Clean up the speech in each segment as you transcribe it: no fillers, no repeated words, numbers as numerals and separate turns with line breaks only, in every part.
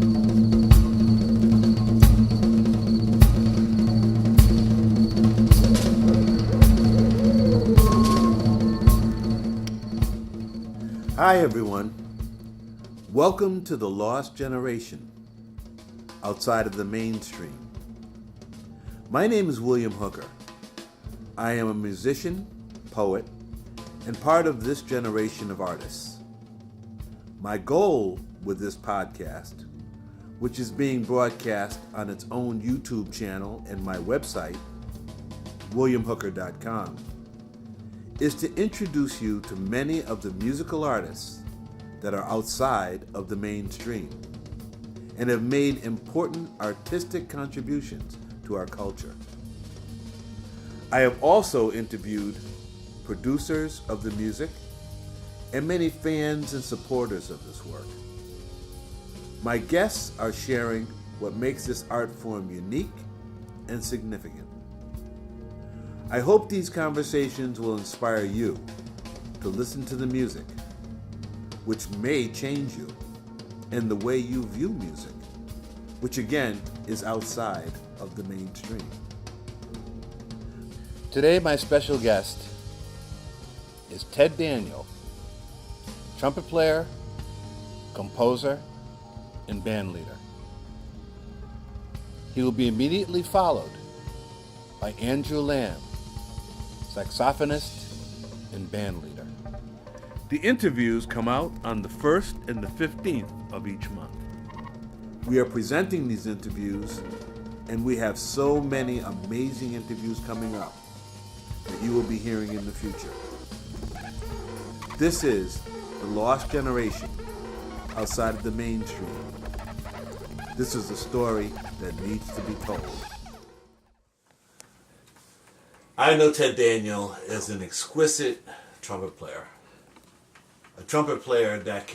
Hi everyone, welcome to The Lost Generation, outside of the mainstream. My name is William Hooker. I am a musician, poet, and part of this generation of artists. My goal with this podcast, which is being broadcast on its own YouTube channel and my website, williamhooker.com, is to introduce you to many of the musical artists that are outside of the mainstream and have made important artistic contributions to our culture. I have also interviewed producers of the music and many fans and supporters of this work. My guests are sharing what makes this art form unique and significant. I hope these conversations will inspire you to listen to the music, which may change you, and the way you view music, which again is outside of the mainstream. Today my special guest is Ted Daniel, trumpet player, composer, and band leader. He will be immediately followed by Andrew Lamb, saxophonist and band leader. The interviews come out on the 1st and the 15th of each month. We are presenting these interviews, and we have so many amazing interviews coming up that you will be hearing in the future. This is The Lost Generation, outside of the mainstream. This is a story that needs to be told. I know Ted Daniel as an exquisite trumpet player. A trumpet player that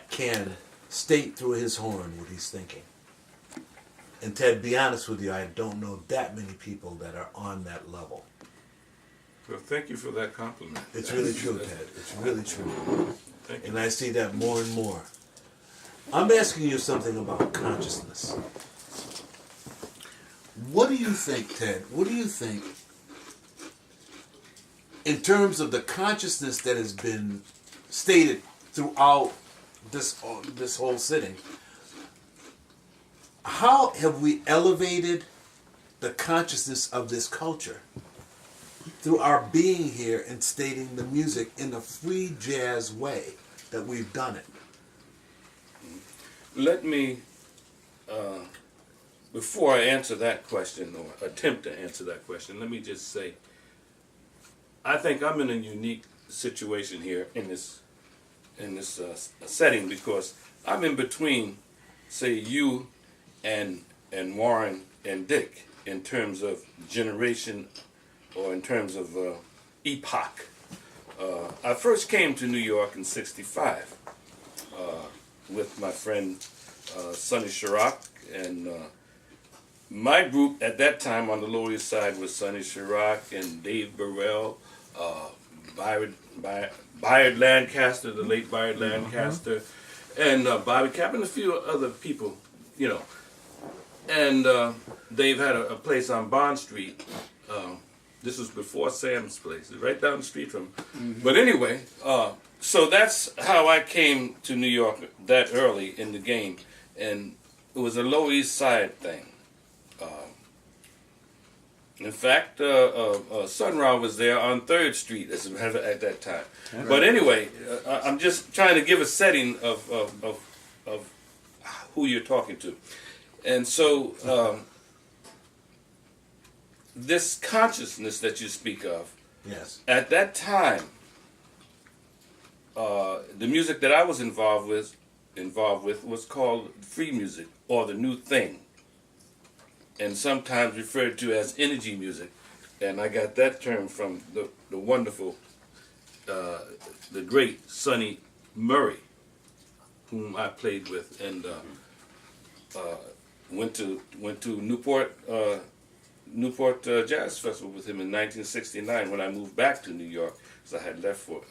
can state through his horn what he's thinking. And Ted, be honest with you, I don't know that many people that are on that level.
Well, thank you for that compliment.
It's really true, Ted. It's really true.
Thank you.
And I see that more and more. I'm asking you something about consciousness. What do you think, Ted? What do you think in terms of the consciousness that has been stated throughout this whole sitting? How have we elevated the consciousness of this culture through our being here and stating the music in a free jazz way that we've done it?
Let me, before I answer that question or attempt to answer that question, let me just say, I think I'm in a unique situation here in this setting because I'm in between, say, you and Warren and Dick in terms of generation or in terms of epoch. I first came to New York in '65 with my friend Sonny Chirac, and my group at that time on the Lower East Side was Sonny Chirac and Dave Burrell, Bayard Lancaster, the late Bayard Lancaster, and Bobby Cap and a few other people, you know. And Dave had a place on Bond Street. This was before Sam's place, right down the street from. But anyway, so that's how I came to New York that early in the game, and it was a Lower East Side thing. In fact, Sun Ra was there on 3rd Street at that time. Right. But anyway, I'm just trying to give a setting of who you're talking to. And so this consciousness that you speak of,
yes,
at that time, the music that I was involved with was called free music or the new thing, and sometimes referred to as energy music. And I got that term from the wonderful, the great Sonny Murray, whom I played with, and went to Newport Jazz Festival with him in 1969 when I moved back to New York, because I had left for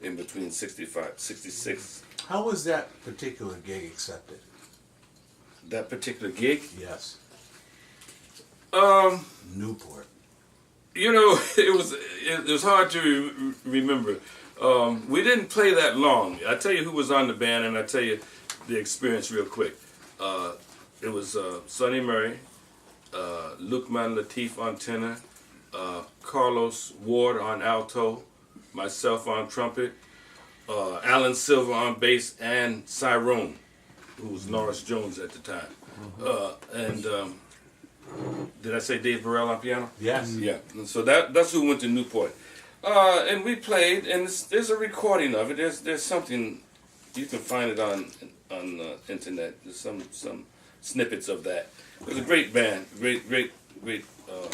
in between 65, 66.
How was that particular gig accepted?
that particular gig.
Yes.
Um,
Newport.
You know, it was hard to remember. We didn't play that long. I tell you who was on the band, and I tell you the experience real quick. It was Sonny Murray, Lukman Latif on tenor, Carlos Ward on alto, myself on trumpet, Alan Silver on bass, and Cyrone, who was Norris Jones at the time. Did I say Dave Burrell on piano?
Yes.
Yeah. And so that's who went to Newport. And we played, and there's a recording of it. There's something, you can find it on the internet. There's some snippets of that. It was a great band, great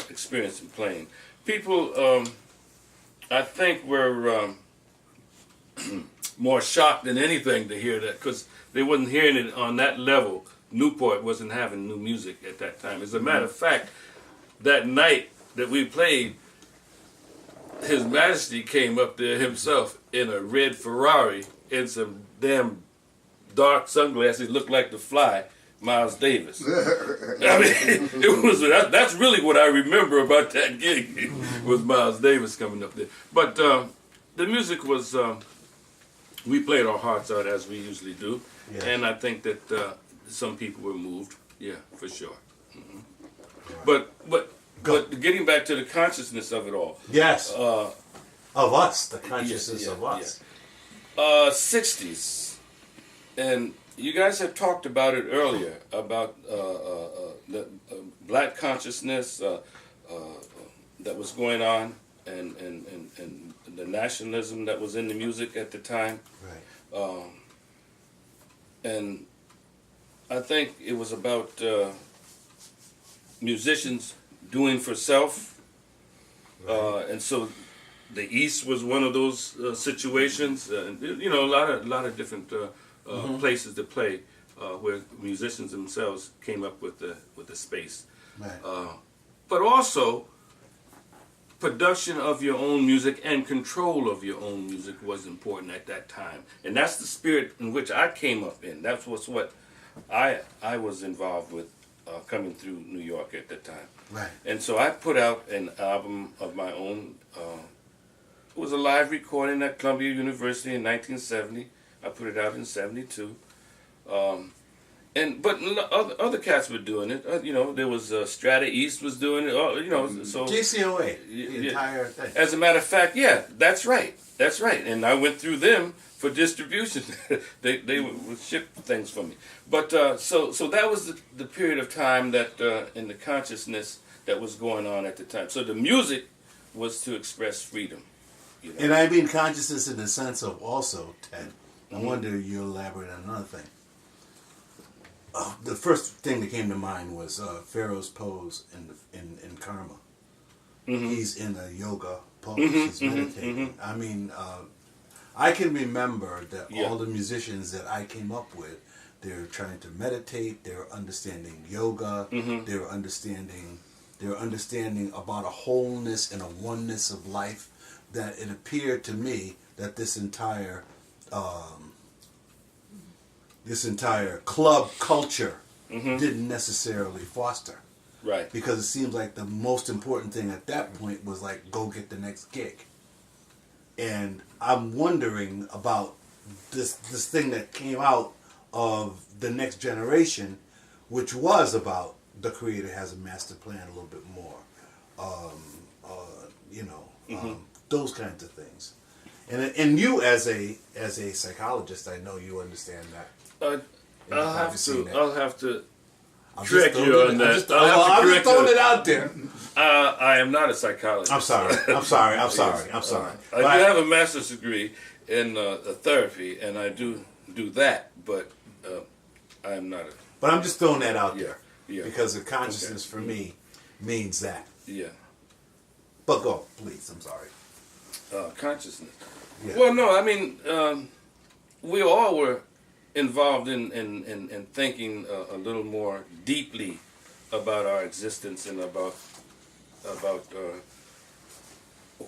experience in playing. People, I think, were more shocked than anything to hear that, because they wasn't hearing it on that level. Newport wasn't having new music at that time. As a matter of fact, that night that we played, His Majesty came up there himself in a red Ferrari and some damn dark sunglasses, looked like the Fly, Miles Davis. I mean, it was that's really what I remember about that gig, was Miles Davis coming up there. But the music was, we played our hearts out as we usually do,
Yeah.
and I think that some people were moved. Yeah, for sure. Mm-hmm. But getting back to the consciousness of it all.
Yes. Of us, the consciousness of us.
60s, and you guys have talked about it earlier, about the black consciousness that was going on, and the nationalism that was in the music at the time.
Right.
And I think it was about musicians doing for self,
Right.
and so the East was one of those situations. You know, a lot of different places to play where musicians themselves came up with the space.
Right.
But also, production of your own music and control of your own music was important at that time, and that's the spirit in which I came up in. That's what I was involved with coming through New York at that time.
Right.
And so I put out an album of my own. It was a live recording at Columbia University in 1970. I put it out in 72. But other cats were doing it. You know, there was Strata East was doing it. You know, so
GCOA, the entire thing.
as a matter of fact, yeah, that's right. That's right. And I went through them for distribution. they would ship things for me. But so that was the period of time that in the consciousness that was going on at the time. So the music was to express freedom. You know?
And I mean consciousness in the sense of also, Ted, I wonder you elaborate on another thing. The first thing that came to mind was Pharaoh's pose in Karma.
Mm-hmm.
He's in a yoga pose. He's meditating. I mean, I can remember that all the musicians that I came up with, they're trying to meditate. They're understanding yoga. They're understanding about a wholeness and a oneness of life. That it appeared to me that this entire club culture didn't necessarily foster.
Right.
Because it seems like the most important thing at that point was like, go get the next gig. And I'm wondering about this thing that came out of the next generation, which was about the creator has a master plan a little bit more. Those kinds of things. And you as a psychologist, I know you understand that.
I'll have to
I'm
correct
just
you
throwing
on
it-
that.
I'm just throwing it out there.
I am not a psychologist.
I'm sorry.
I do have a master's degree in therapy, and I do that, but I am not a...
But I'm just throwing that out there.
Yeah.
Because the consciousness for me means that.
Yeah.
But go, please. I'm sorry.
Consciousness.
Yeah.
Well, no, I mean, we all were involved in thinking a little more deeply about our existence and about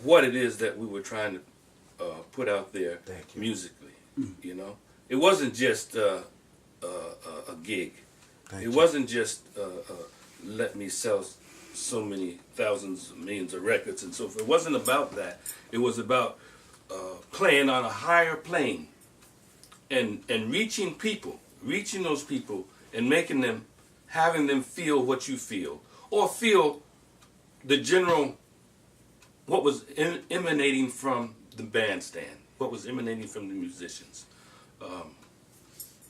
what it is that we were trying to put out there musically. You know, it wasn't just a gig. It wasn't just let me sell so many thousands, millions of records and so forth. It wasn't about that. It was about playing on a higher plane and reaching people, reaching those people and making them, having them feel what you feel, or feel the general, what was emanating from the bandstand, what was emanating from the musicians.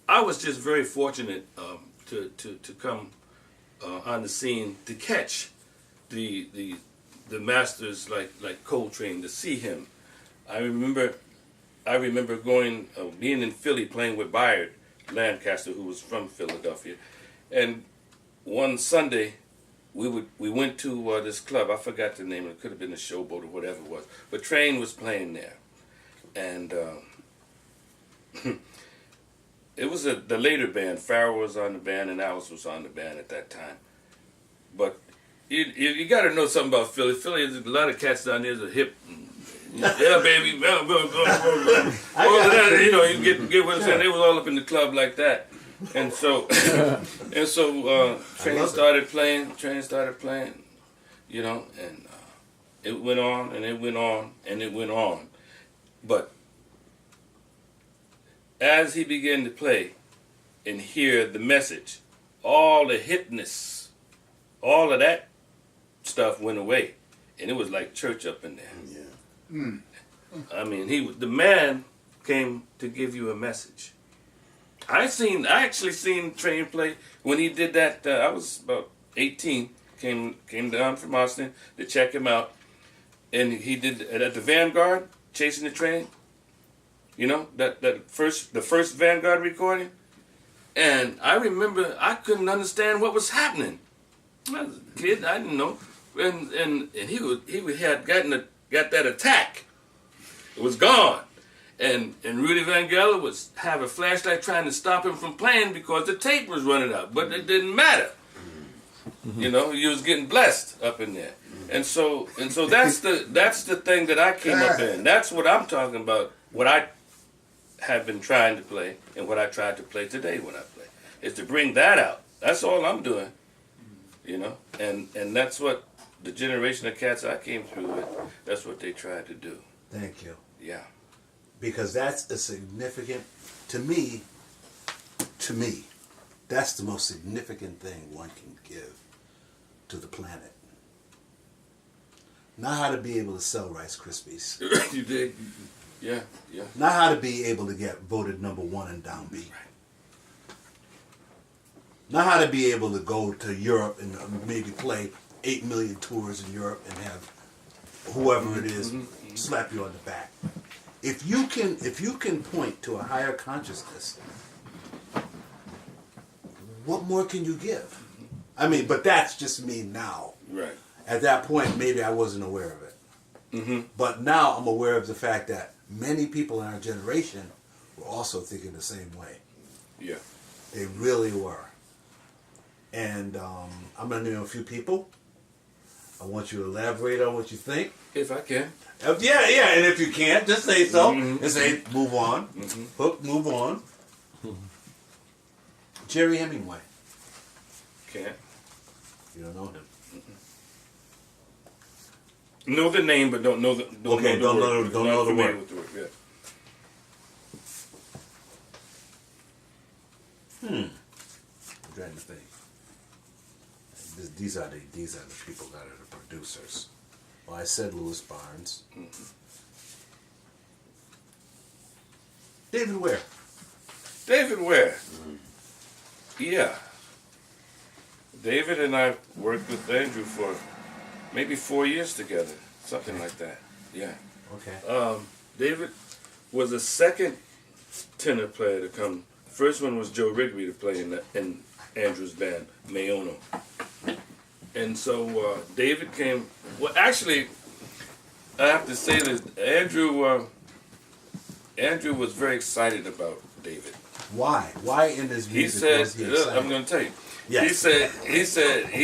I was just very fortunate to come on the scene to catch the masters like Coltrane, to see him. I remember going being in Philly playing with Bayard Lancaster, who was from Philadelphia, and one Sunday we went to this club. I forgot the name. It could have been the Showboat or whatever it was, but Train was playing there, and it was the later band. Farrell was on the band and Alice was on the band at that time. But you got to know something about Philly. Philly, there's a lot of cats down there that are hip. Yeah, baby. All of that, you know, you get what I'm saying. They was all up in the club like that. And so Train started playing, you know, and it went on and it went on and it went on. But as he began to play and hear the message, all the hipness, all of that stuff went away, and it was like church up in there.
Yeah.
I mean, the man came to give you a message. I actually seen Train play when he did that. I was about 18. Came down from Austin to check him out, and he did it at the Vanguard, Chasing the Train. You know, the first Vanguard recording. And I remember I couldn't understand what was happening. I was a kid, I didn't know. And he had got that attack. It was gone. And Rudy Van Gelder was have a flashlight trying to stop him from playing because the tape was running out. But it didn't matter. You know, he was getting blessed up in there. And so that's the thing that I came up in. That's what I'm talking about. What I have been trying to play and what I tried to play today when I play is to bring that out. That's all I'm doing. You know? And that's what the generation of cats I came through with, that's what they tried to do.
Thank you.
Yeah.
Because that's a significant, to me, that's the most significant thing one can give to the planet. Not how to be able to sell Rice Krispies.
You did? Yeah.
Not how to be able to get voted #1 in downbeat.
Right.
Not how to be able to go to Europe and maybe play 8 million tours in Europe and have whoever it is slap you on the back. If you can point to a higher consciousness, what more can you give? I mean, but that's just me now.
Right.
At that point, maybe I wasn't aware of it.
Mm-hmm.
But now I'm aware of the fact that many people in our generation were also thinking the same way.
Yeah.
They really were. And I'm going to name a few people. I want you to elaborate on what you think.
If I can.
Yeah, and if you can't, just say so.
Mm-hmm.
And say, move on.
Mm-hmm.
Hook, move on. Jerry Hemingway.
Can't.
You don't know him.
Know the name, but don't know the
Don't know the word.
With the word. Yeah.
I'm trying to think. These are the people that are the producers. Well, I said Louis Barnes.
Mm-hmm.
David Ware.
David Ware. Yeah. David and I worked with Andrew for maybe 4 years together, something like that. Yeah.
Okay.
David was the second tenor player to come. First one was Joe Rigby to play in Andrew's band, Mayono. And so David came. Well, actually, I have to say this. Andrew was very excited about David.
Why? Why in his music
He said,
was he excited?
I'm going to tell you.
Yes.
He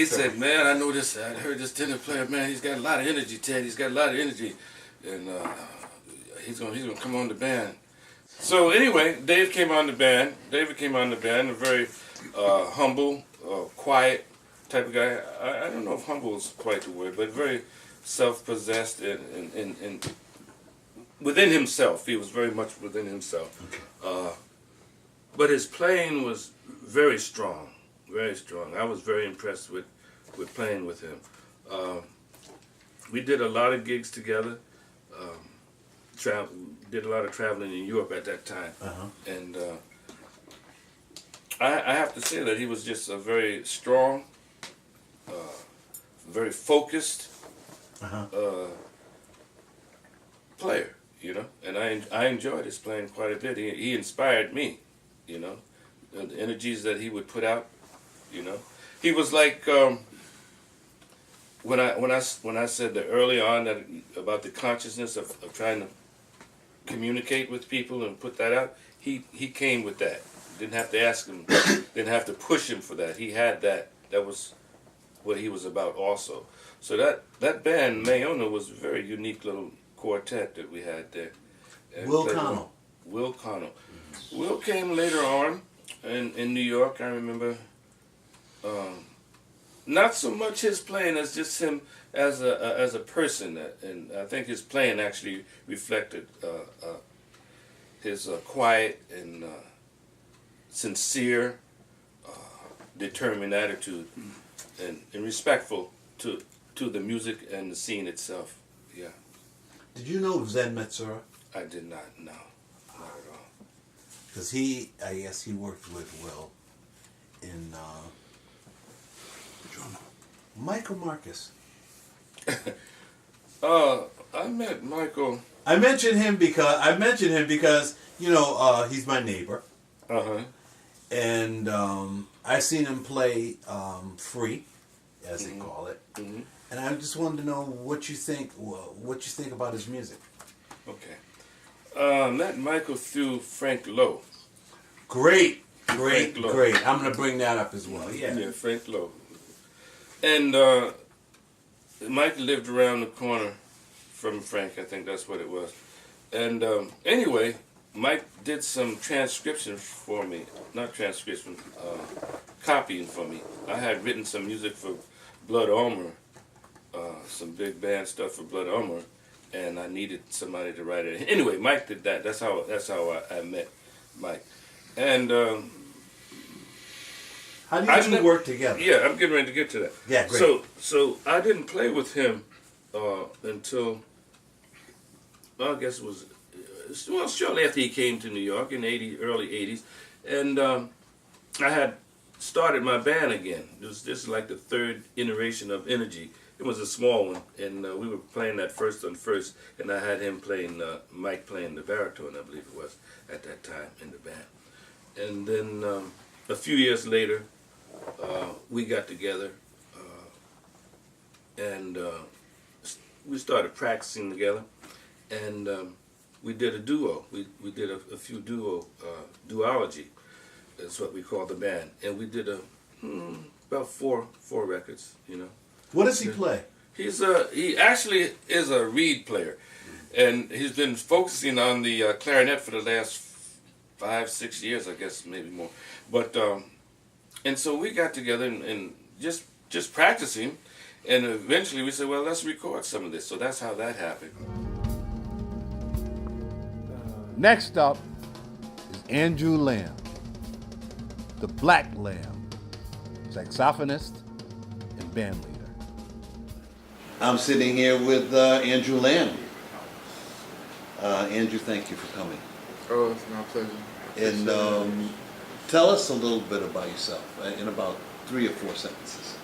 said, man, I know this. I heard this tenor player, man. He's got a lot of energy, Ted. He's got a lot of energy, and he's gonna come on the band. So anyway, David came on the band. A very humble, quiet type of guy. I don't know if humble is quite the word, but very self-possessed and within himself. He was very much within himself. But his playing was very strong, very strong. I was very impressed with playing with him. We did a lot of gigs together. Did a lot of traveling in Europe at that time. And I have to say that he was just a very strong, very focused player, you know. And I enjoyed his playing quite a bit. He inspired me, you know, the energies that he would put out, you know. He was like when I said that early on that about the consciousness of trying to communicate with people and put that out. He came with that. Didn't have to ask him. Didn't have to push him for that. He had that. That was what he was about also. So that band Mayona was a very unique little quartet that we had there. And
Will Connell.
Will Connell. Will came later on in New York. I remember. Not so much his playing as just him as a person, and I think his playing actually reflected his quiet and sincere, determined attitude, and respectful to the music and the scene itself. Yeah.
Did you know Zen Metsura?
I did not know, not at all.
Because I guess he worked with Will in Michael Marcus.
I met Michael.
I mentioned him because you know he's my neighbor, and I seen him play free, as they call it, and I just wanted to know what you think about his music.
Okay. Met Michael through Frank Lowe.
Great. I'm gonna bring that up as well. Yeah,
Frank Lowe. And Mike lived around the corner from Frank. I think that's what it was. And anyway, Mike did some transcription for me. Not transcription, copying for me. I had written some music for Blood Omer, some big band stuff for Blood Omer, and I needed somebody to write it. Anyway, Mike did that. That's how I met Mike. And
how did you work together?
Yeah, I'm getting ready to get to that.
Yeah, great.
So I didn't play with him until, well, I guess it was, shortly after he came to New York in early 80s. And I had started my band again. This is like the third iteration of Energy. It was a small one, and we were playing that first on first, and I had him playing, Mike playing the baritone, I believe it was, at that time in the band. And then a few years later, we got together and we started practicing together, and we did a duo. We did a few duology, is what we call the band, and we did about four records. You know.
What does he play?
He actually is a reed player, and he's been focusing on the clarinet for the last 5-6 years, I guess, maybe more. But and so we got together and just practicing, and eventually we said, well, let's record some of this. So that's how that happened.
Next up is Andrew Lamb, the Black Lamb, saxophonist and band leader. I'm sitting here with Andrew Lamb. Andrew, thank you for coming.
Oh, it's my pleasure.
And tell us a little bit about yourself in about 3 or 4 sentences.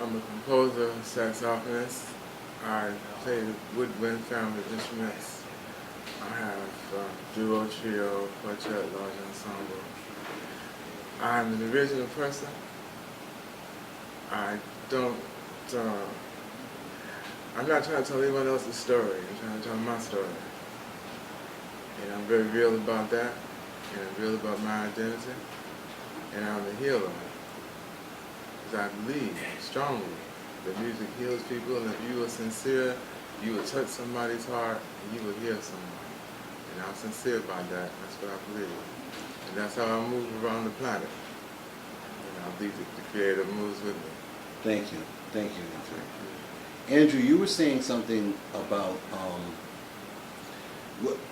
I'm a composer, saxophonist. I play woodwind family instruments. I have duo, trio, quartet, large ensemble. I'm an original person. I don't. I'm not trying to tell anyone else's story. I'm trying to tell my story. And I'm very real about that. And I'm real about my identity. And I'm a healer. Because I believe strongly that music heals people, and if you are sincere, you will touch somebody's heart and you will heal someone. And I'm sincere about that. That's what I believe. And That's how I move around the planet. And I think that the Creator moves with me.
Thank you, Andrew. Andrew, you were saying something about.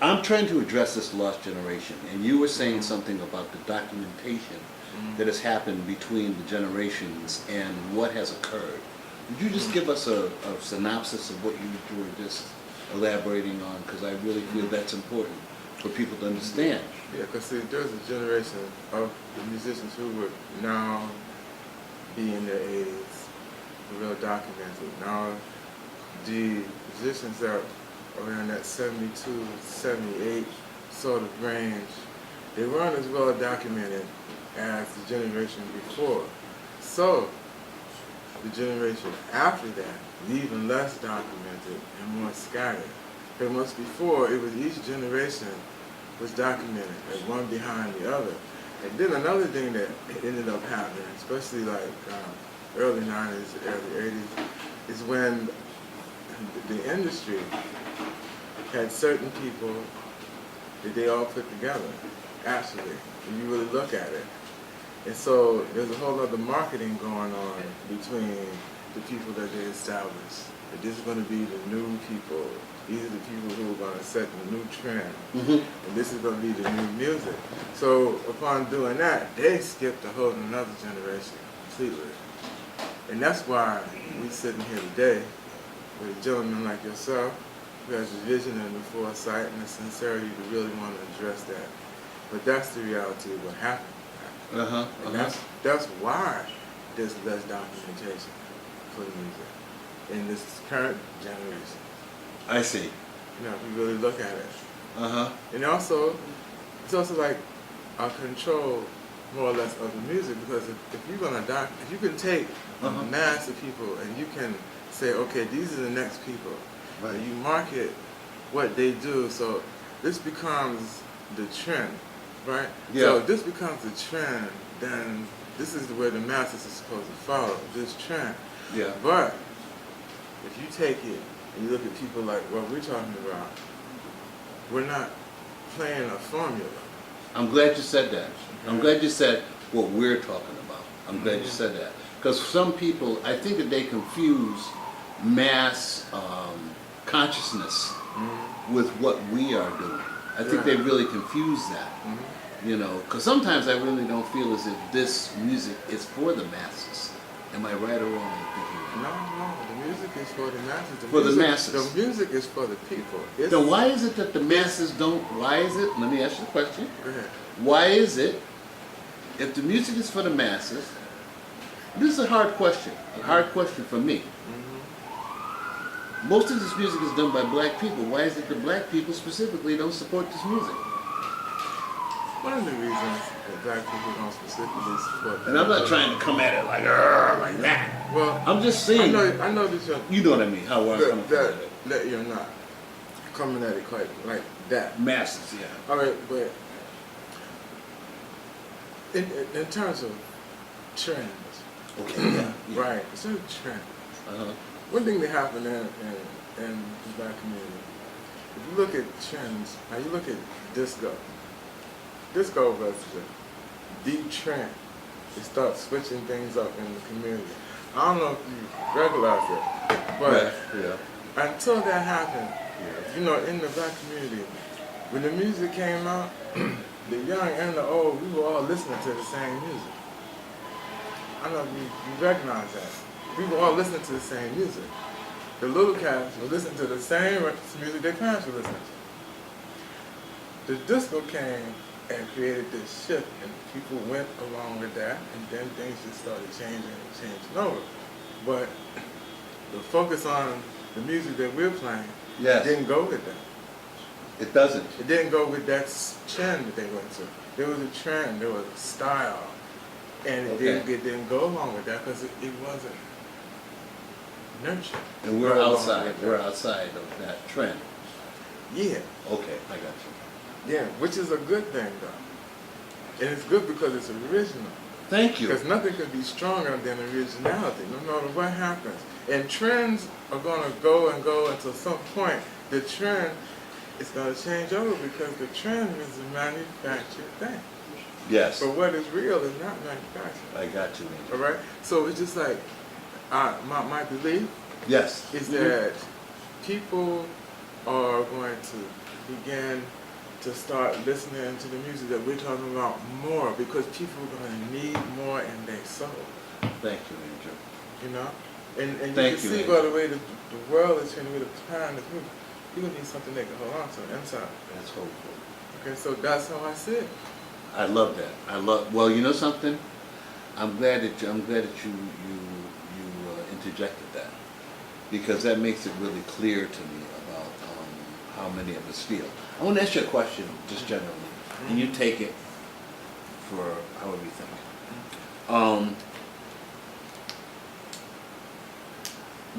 I'm trying to address this lost generation, and you were saying something about the documentation that has happened between the generations and what has occurred. Would you just give us a synopsis of what you were just elaborating on? Because I really feel that's important for people to understand.
Yeah, because see, there's a generation of the musicians who would now be in their 80s, real documented. Now, the musicians that are around that 72, 78 sort of range, they weren't as well documented as the generation before. So, the generation after that, even less documented and more scattered. Because once before, it was each generation was documented, like one behind the other. And then another thing that ended up happening, especially like early 90s, early 80s, is when the industry had certain people that they all put together, actually, when you really look at it. And so there's a whole other marketing going on between the people that they established. That this is going to be the new people. These are the people who are going to set the new trend. And this is going to be the new music. So upon doing that, they skipped a whole another generation completely. And that's why we're sitting here today with a gentleman like yourself who has the vision and the foresight and the sincerity to really want to address that. But that's the reality of what happened. And that's why there's less documentation for the music in this current generation.
I see.
You know, if you really look at it. And also, it's also like a control, more or less, of the music, because if you're gonna if you can take a mass of people and you can say, okay, these are the next people, and you market what they do, so this becomes the trend, right?
Yeah.
So if this becomes the trend, then this is where the masses are supposed to follow, this trend.
Yeah.
But if you take it and you look at people like what we're talking about, we're not playing a formula.
I'm glad you said that. I'm glad you said what we're talking about. I'm glad you said that. Because some people, I think that they confuse mass consciousness with what we are doing. I think they really confuse that. You know, because sometimes I really don't feel as if this music is for the masses. Am I right or wrong in thinking that?
No, the music is for the masses.
The masses.
The music is for the people.
Then why is it that the masses don't, why is it, let me ask you the question.
Go ahead.
Why is it, if the music is for the masses, this is a hard question for me. Most of this music is done by black people. Why is it that black people specifically don't support this music?
One of the reasons that black people don't specifically support.
And I'm not trying to come at it like that.
Well,
I'm just saying.
I know that
you know what I mean? How I'm coming at it.
that you're not coming at it quite like that.
Masses, yeah.
All right, but in terms of trends,
Okay. Yeah.
right? It's a trend. One thing that happened in the black community, if you look at trends, now you look at disco. Disco was the trend. It starts switching things up in the community. I don't know if you realize it, but until that happened, you know, in the black community, when the music came out, the young and the old, we were all listening to the same music. I don't know if you recognize that. We were all listening to the same music. The little cats were listening to the same music their parents were listening to. The disco came and created this shift, and people went along with that, and then things just started changing and changing over. But the focus on the music that we're playing didn't go with that.
It doesn't.
It didn't go with that trend that they went to. There was a trend, there was a style, and it didn't go along with that because it wasn't nurtured.
And we're outside. We're outside of that trend.
Yeah.
Okay, I got you.
Yeah, which is a good thing though. And it's good because it's original.
Thank you.
Because nothing could be stronger than originality, no matter what happens. And trends are going to go and go until some point. The trend is going to change over because the trend is a manufactured thing.
Yes.
But what is real is not manufactured.
I got you,
All
Angel.
right. So it's just like my belief
Yes.
is that people are going to begin to start listening to the music that we're talking about more because people are going to need more in their soul.
Thank you, Angel.
You know, and you
Thank
can
you,
see
Angel.
by the way the world is changing, the way the time is moving. People need something they can hold on to inside.
That's hopeful.
Okay, so that's how I see it.
I love that. Well, you know something? I'm glad that you interjected that, because that makes it really clear to me about how many of us feel. I want to ask you a question, just generally, and you take it for however you think.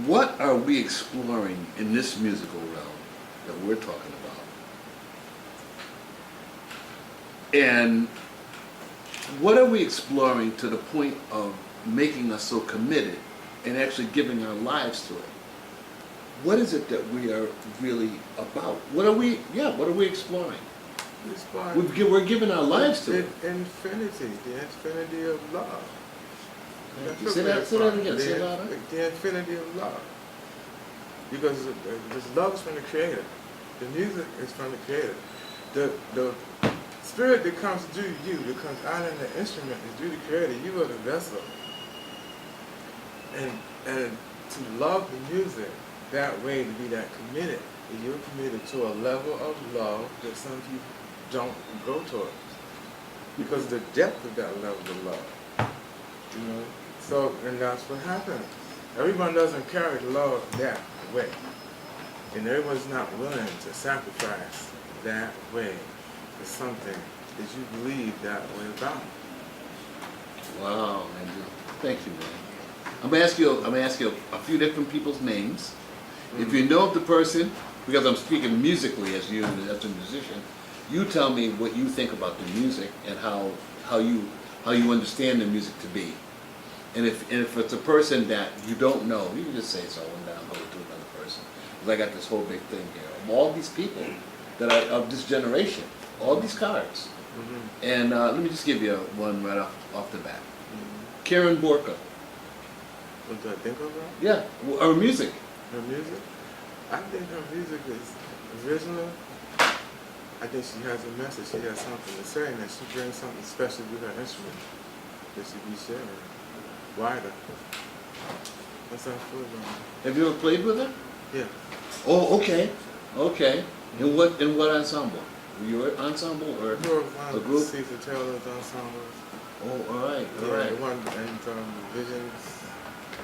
What are we exploring in this musical realm that we're talking about? And what are we exploring to the point of making us so committed and actually giving our lives to it? What is it that we are really about? What are we exploring?
It's fine.
We're giving our lives to it.
Infinity, the infinity of love.
Thank you.
That's
Say
what
that
we're
again.
finding.
Say it louder.
The infinity of love. Because this love is from the Creator. The music is from the Creator. The spirit that comes through you, that comes out in the instrument, is through the Creator. You are the vessel. And to love the music that way, to be that committed, and you're committed to a level of love that some people don't go towards. Because of the depth of that level of love. You know? So, and that's what happens. Everyone doesn't carry the love that way. And everyone's not willing to sacrifice that way for something that you believe that way about.
Wow, Andrew. Thank you, man. I'm gonna ask you a few different people's names. If you know of the person, because I'm speaking musically as a musician, you tell me what you think about the music and how you understand the music to be. And if it's a person that you don't know, you can just say so and then I'll go to another person. Because I got this whole big thing here of all these people that are of this generation, all these cards. And let me just give you one right off the bat. Karen Borka.
What do I think of her?
Yeah, her music.
Her music? I think her music is original. I think she has a message. She has something to say, and that she brings something special with her instrument that she be sharing wider. That's how I feel about her.
Have you ever played with her?
Yeah.
Oh, okay, okay. In what ensemble? Were you an ensemble or
More of
a
one of
group?
Caesar Taylor's ensembles.
Oh, all right, all
Yeah,
right.
the one and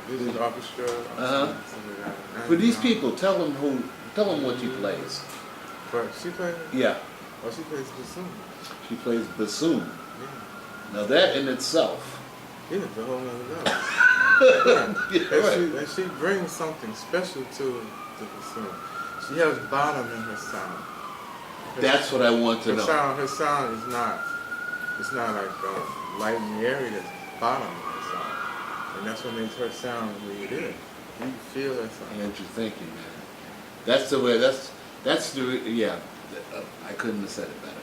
Vision Orchestra.
Uh-huh.
Something like that.
For these
And,
people, tell them what she plays.
But she plays.
Yeah,
Oh, she plays bassoon.
she plays bassoon.
Yeah.
Now that in itself.
Yeah, it's a whole nother level.
Yeah, right.
And she brings something special to the bassoon. She has bottom in her sound.
That's what I want to know.
Her sound is not. It's not like light and airy. That's bottom in her sound, and that's what makes her sound the way it is. You feel her sound.
Andrew, thank you, man. That's the way. That's the yeah. I couldn't have said it better.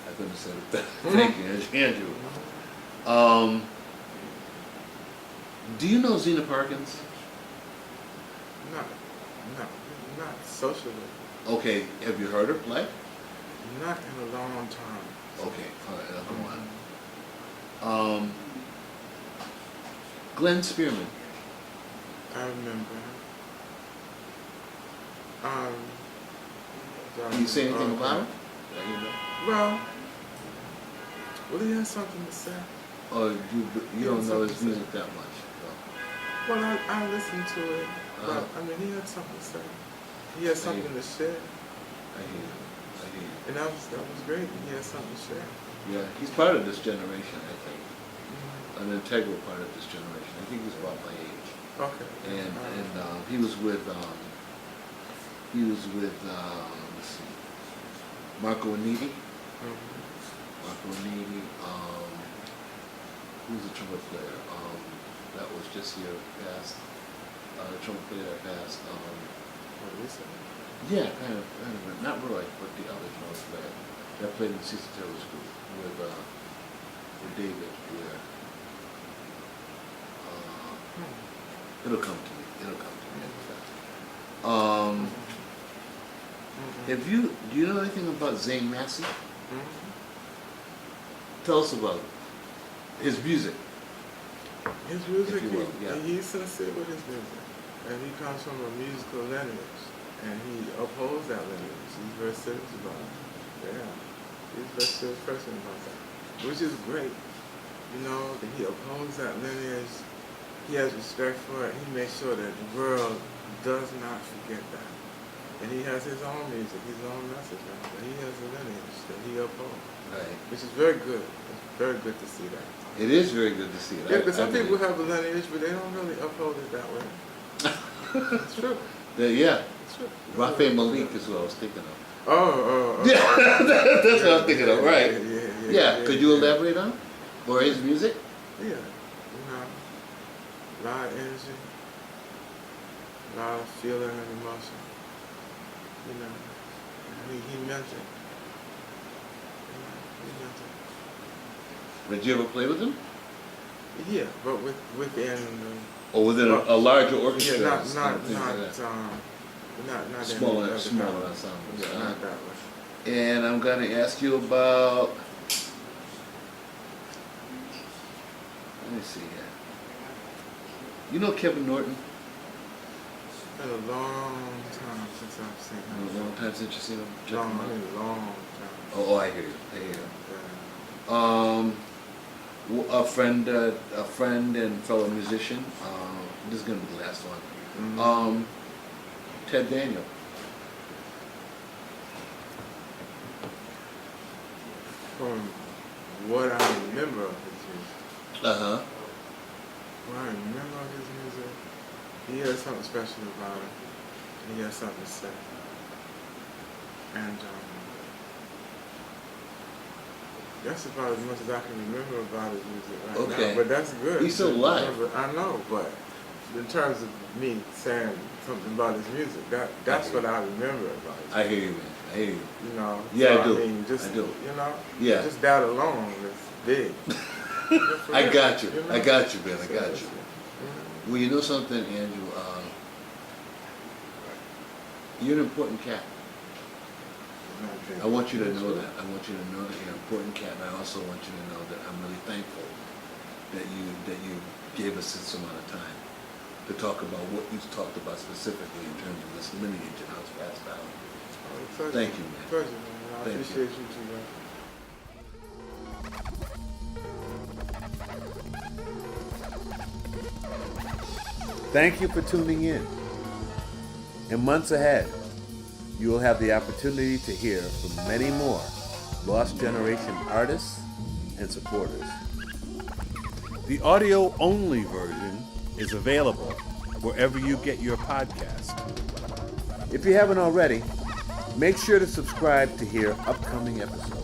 I couldn't have said it better. Thank you, Andrew. Do you know Zena Perkins?
Not socially.
Okay, have you heard her play?
Not in a long time.
Okay, all right, that's one. Glenn Spearman.
I remember.
Can you say anything about him?
Well, he has something to say.
Or you don't know his music that much?
Well, I listened to it, but
Uh-huh.
I mean, he had something to say. He had something to share,
I hear you.
and that was great. He had something to share.
Yeah, he's part of this generation, I think. An integral part of this generation. I think he's about my age.
Okay.
And he was with let's see, Marco Aniti. Marco Aniti. Who's the trumpet player? That was just here past. The trumpet player that passed. Yeah, kind of. Not Roy, but the other trumpet player that played in Cecil Taylor's group with for David where it'll come to me. It'll come to me. Do you know anything about Zane Massey? Tell us about his music.
His music,
If you will, yeah.
he's sincere with his music. And he comes from a musical lineage. And he upholds that lineage. He's very serious about it. Yeah. He's a very serious person about that. Which is great. You know, that he upholds that lineage. He has respect for it. He makes sure that the world does not forget that. And he has his own music, his own message now. But he has a lineage that he upholds.
Right.
Which is very good. It's very good to see that.
It is very good to see it.
Yeah, but some people have a lineage, but they don't really uphold it that way. It's true.
Yeah.
It's true.
Rafe Malik is what I was thinking of.
Oh.
Yeah, that's what I'm thinking of, right?
Yeah.
Could you elaborate on? Or his music?
Yeah. You know, a lot of energy, a lot of feeling and emotion. You know, he meant it. You know, he meant it.
Did you ever play with him?
Yeah, but within
Or within a larger orchestra?
yeah,
and
not
things like that?
smaller
ensembles.
Yeah, not that way.
And I'm going to ask you about, let me see here. You know Kevin Norton?
It's been a long time since I've seen him.
A long time since you've seen him? Check
Long
him out.
time.
Oh, I hear you.
Yeah.
A friend and fellow musician. This is gonna be the last one.
Mhm.
Ted Daniel.
From what I remember of his music, what I remember of his music, he has something special about it. He has something to say. And that's about as much as I can remember about his music right
Okay.
now. But that's good.
He's still alive.
I know, but in terms of me saying something about his music, that's what I remember about his music.
I hear you, man. I hear you.
You know?
Yeah,
so,
I do.
I mean, just,
I do.
You know?
Yeah.
Just that alone is big.
I got you.
know?
I got you, man. I got you.
Mhm.
Well, you know something, Andrew? You're an important cat. I want you to know that. I want you to know that you're an important cat, and I also want you to know that I'm really thankful that you gave us this amount of time to talk about what you talked about specifically in terms of this lineage and how it's passed down.
Oh, pleasure.
Thank you, man.
Pleasure, man. I
Thank you.
appreciate you too, man.
Thank you for tuning in. In months ahead, you will have the opportunity to hear from many more Lost Generation artists and supporters. The audio-only version is available wherever you get your podcast. If you haven't already, make sure to subscribe to hear upcoming episodes.